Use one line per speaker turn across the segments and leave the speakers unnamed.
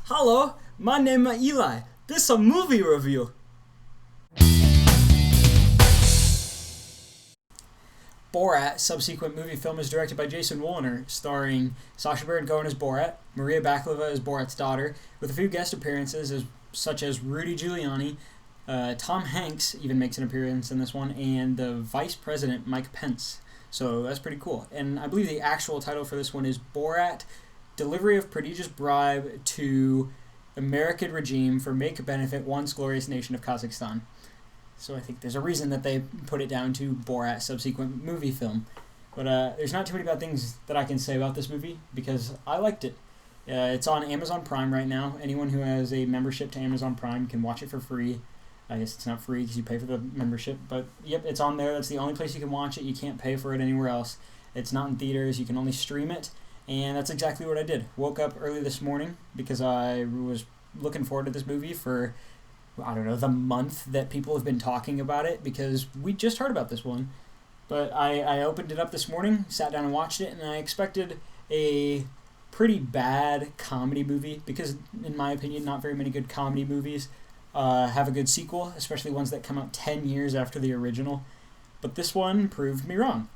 Hello, my name is Eli. This is a movie review. Borat, subsequent movie film, is directed by Jason Woliner, starring Sacha Baron Cohen as Borat, Maria Bakalova as Borat's daughter, with a few guest appearances such as Rudy Giuliani. Tom Hanks even makes an appearance in this one, and the Vice President Mike Pence. So that's pretty cool. And I believe the actual title for this one is Borat, Delivery of Prodigious Bribe to American Regime for Make Benefit Once Glorious Nation of Kazakhstan. So I think there's a reason that they put it down to Borat, subsequent movie film. But there's not too many bad things that I can say about this movie because I liked it. It's on Amazon Prime right now. Anyone who has a membership to Amazon Prime can watch it for free. I guess it's not free because you pay for the membership, but yep, it's on there. That's the only place you can watch it. You can't pay for it anywhere else. It's not in theaters. You can only stream it, and that's exactly what I did. Woke up early this morning because I was looking forward to this movie for, I don't know, the month that people have been talking about it because we just heard about this one. But I opened it up this morning, sat down and watched it, and I expected a pretty bad comedy movie because, in my opinion, not very many good comedy movies have a good sequel, especially ones that come out 10 years after the original. But this one proved me wrong.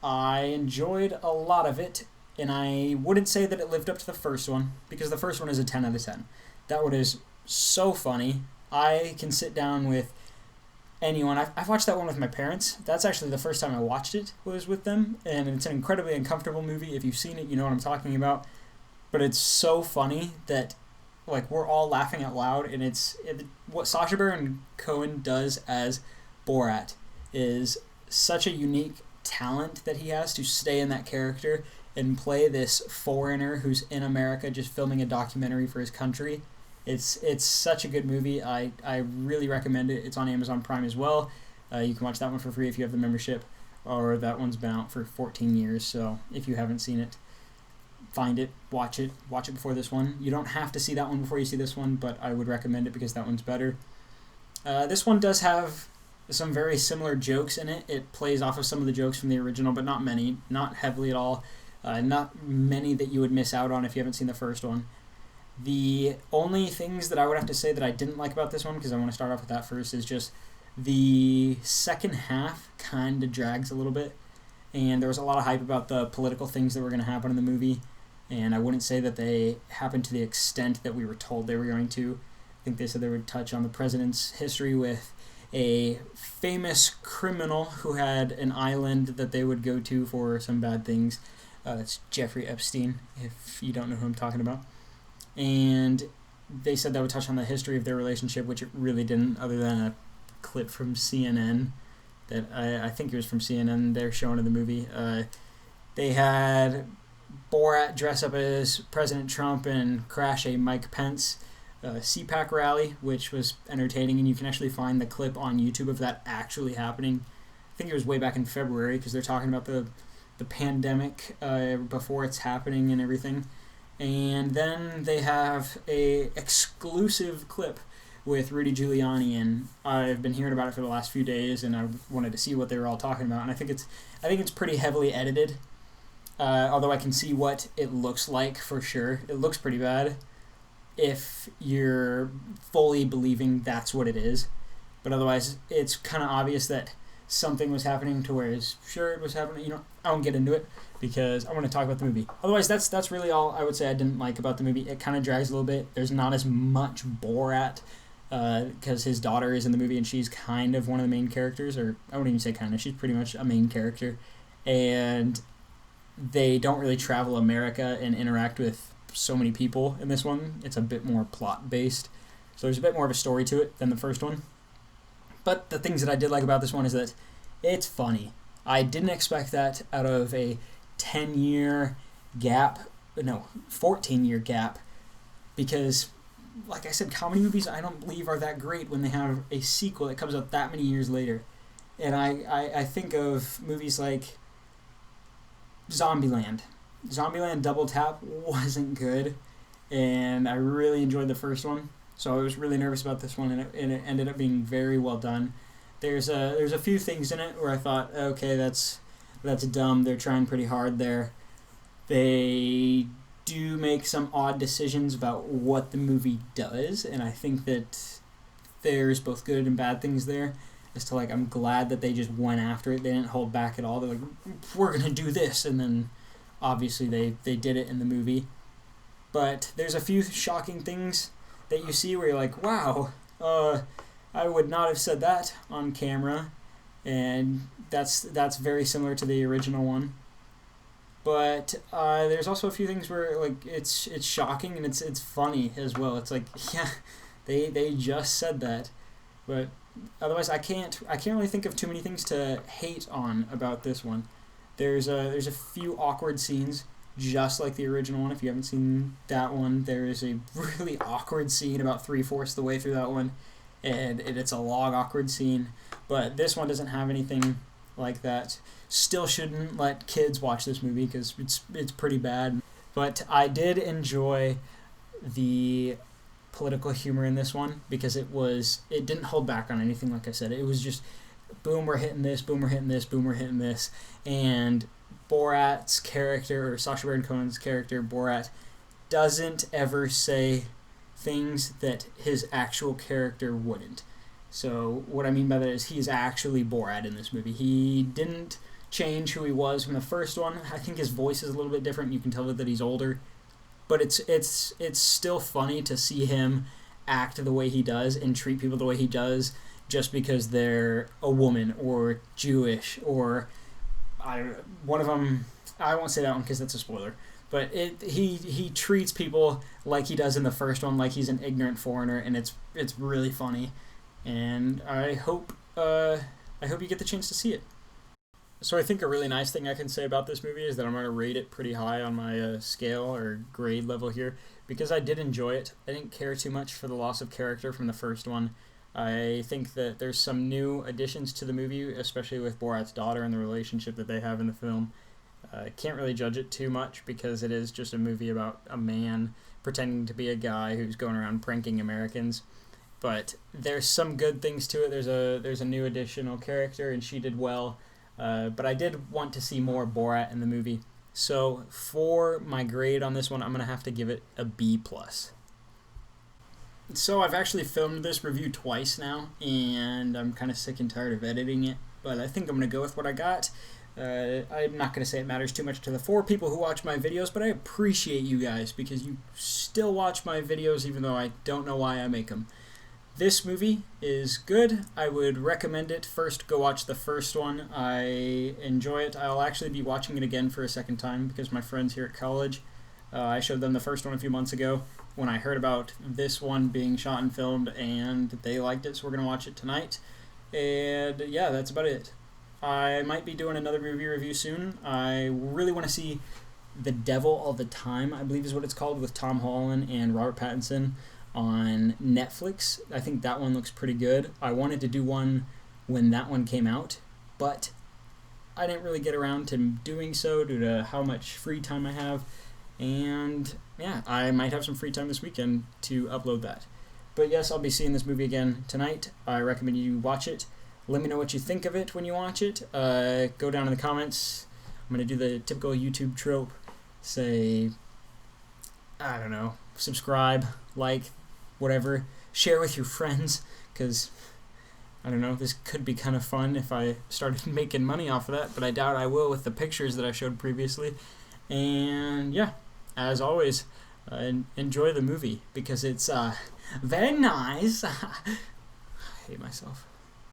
I enjoyed a lot of it, and I wouldn't say that it lived up to the first one, because the first one is a 10 out of 10. That one is so funny. I can sit down with anyone. I've watched that one with my parents. That's actually the first time I watched it was with them, and it's an incredibly uncomfortable movie. If you've seen it, you know what I'm talking about. But it's so funny that we're all laughing out loud, and what Sacha Baron Cohen does as Borat is such a unique talent that he has to stay in that character and play this foreigner who's in America just filming a documentary for his country. It's such a good movie. I really recommend it. It's on Amazon Prime as well. You can watch that one for free if you have the membership, or that one's been out for 14 years, so if you haven't seen it, find it, watch it before this one. You don't have to see that one before you see this one, but I would recommend it because that one's better. This one does have some very similar jokes in it. It plays off of some of the jokes from the original, but not many, not heavily at all. Not many that you would miss out on if you haven't seen the first one. The only things that I would have to say that I didn't like about this one, because I want to start off with that first, is just the second half kind of drags a little bit, and there was a lot of hype about the political things that were going to happen in the movie. And I wouldn't say that they happened to the extent that we were told they were going to. I think they said they would touch on the president's history with a famous criminal who had an island that they would go to for some bad things. That's Jeffrey Epstein, if you don't know who I'm talking about. And they said that would touch on the history of their relationship, which it really didn't, other than a clip from CNN that I think it was from CNN they're showing in the movie. They had Borat dress up as President Trump and crash a Mike Pence CPAC rally, which was entertaining, and you can actually find the clip on YouTube of that actually happening. I think it was way back in February, because they're talking about the pandemic before it's happening and everything. And then they have a exclusive clip with Rudy Giuliani, and I've been hearing about it for the last few days, and I wanted to see what they were all talking about, and I think it's pretty heavily edited. Although I can see what it looks like for sure. It looks pretty bad if you're fully believing that's what it is. But otherwise, it's kind of obvious that something was happening to where it's sure it was happening. I won't get into it because I want to talk about the movie. Otherwise, that's really all I would say I didn't like about the movie. It kind of drags a little bit. There's not as much Borat because his daughter is in the movie and she's kind of one of the main characters. Or I wouldn't even say kind of. She's pretty much a main character. And they don't really travel America and interact with so many people in this one. It's a bit more plot-based. So there's a bit more of a story to it than the first one. But the things that I did like about this one is that it's funny. I didn't expect that out of a 10-year gap, 14-year gap, because, like I said, comedy movies I don't believe are that great when they have a sequel that comes out that many years later. And I think of movies like Zombieland. Zombieland Double Tap wasn't good, and I really enjoyed the first one, so I was really nervous about this one, and it ended up being very well done. There's a few things in it where I thought, okay, that's dumb. They're trying pretty hard there. They do make some odd decisions about what the movie does, and I think that there's both good and bad things there. As to, like, I'm glad that they just went after it. They didn't hold back at all. They're like, we're going to do this. And then, obviously, they did it in the movie. But there's a few shocking things that you see where you're like, wow, I would not have said that on camera. And that's very similar to the original one. But there's also a few things where, like, it's shocking and it's funny as well. It's like, yeah, they just said that. But otherwise, I can't really think of too many things to hate on about this one. There's a few awkward scenes, just like the original one. If you haven't seen that one, there is a really awkward scene about 3/4 the way through that one, and it's a long awkward scene. But this one doesn't have anything like that. Still shouldn't let kids watch this movie because it's pretty bad. But I did enjoy the political humor in this one because it didn't hold back on anything. Like I said, it was just boom, we're hitting this, boom, we're hitting this, boom, we're hitting this. And Borat's character, or Sacha Baron Cohen's character, Borat, doesn't ever say things that his actual character wouldn't. So what I mean by that is he's actually Borat in this movie. He didn't change who he was from the first one. I think his voice is a little bit different. You can tell that he's older. But it's still funny to see him act the way he does and treat people the way he does just because they're a woman or Jewish or one of them. I won't say that one because that's a spoiler. But he treats people like he does in the first one, like he's an ignorant foreigner, and it's really funny. And I hope you get the chance to see it. So I think a really nice thing I can say about this movie is that I'm going to rate it pretty high on my scale or grade level here because I did enjoy it. I didn't care too much for the loss of character from the first one. I think that there's some new additions to the movie, especially with Borat's daughter and the relationship that they have in the film. I can't really judge it too much because it is just a movie about a man pretending to be a guy who's going around pranking Americans. But there's some good things to it. There's a new additional character and she did well. But I did want to see more Borat in the movie. So for my grade on this one, I'm going to have to give it a B+. So I've actually filmed this review twice now, and I'm kind of sick and tired of editing it. But I think I'm going to go with what I got. I'm not going to say it matters too much to the 4 people who watch my videos, but I appreciate you guys because you still watch my videos even though I don't know why I make them. This movie is good. I would recommend it. First, go watch the first one. I enjoy it. I'll actually be watching it again for a second time because my friends here at college, I showed them the first one a few months ago when I heard about this one being shot and filmed, and they liked it, so we're going to watch it tonight. And yeah, that's about it. I might be doing another movie review soon. I really want to see The Devil All the Time, I believe is what it's called, with Tom Holland and Robert Pattinson on Netflix. I think that one looks pretty good. I wanted to do one when that one came out, but I didn't really get around to doing so due to how much free time I have. And yeah, I might have some free time this weekend to upload that. But yes, I'll be seeing this movie again tonight. I recommend you watch it. Let me know what you think of it when you watch it. Go down in the comments. I'm going to do the typical YouTube trope. Say, I don't know, subscribe, like, whatever. Share with your friends, because, I don't know, this could be kind of fun if I started making money off of that, but I doubt I will with the pictures that I showed previously. And yeah, as always, enjoy the movie, because it's very nice. I hate myself.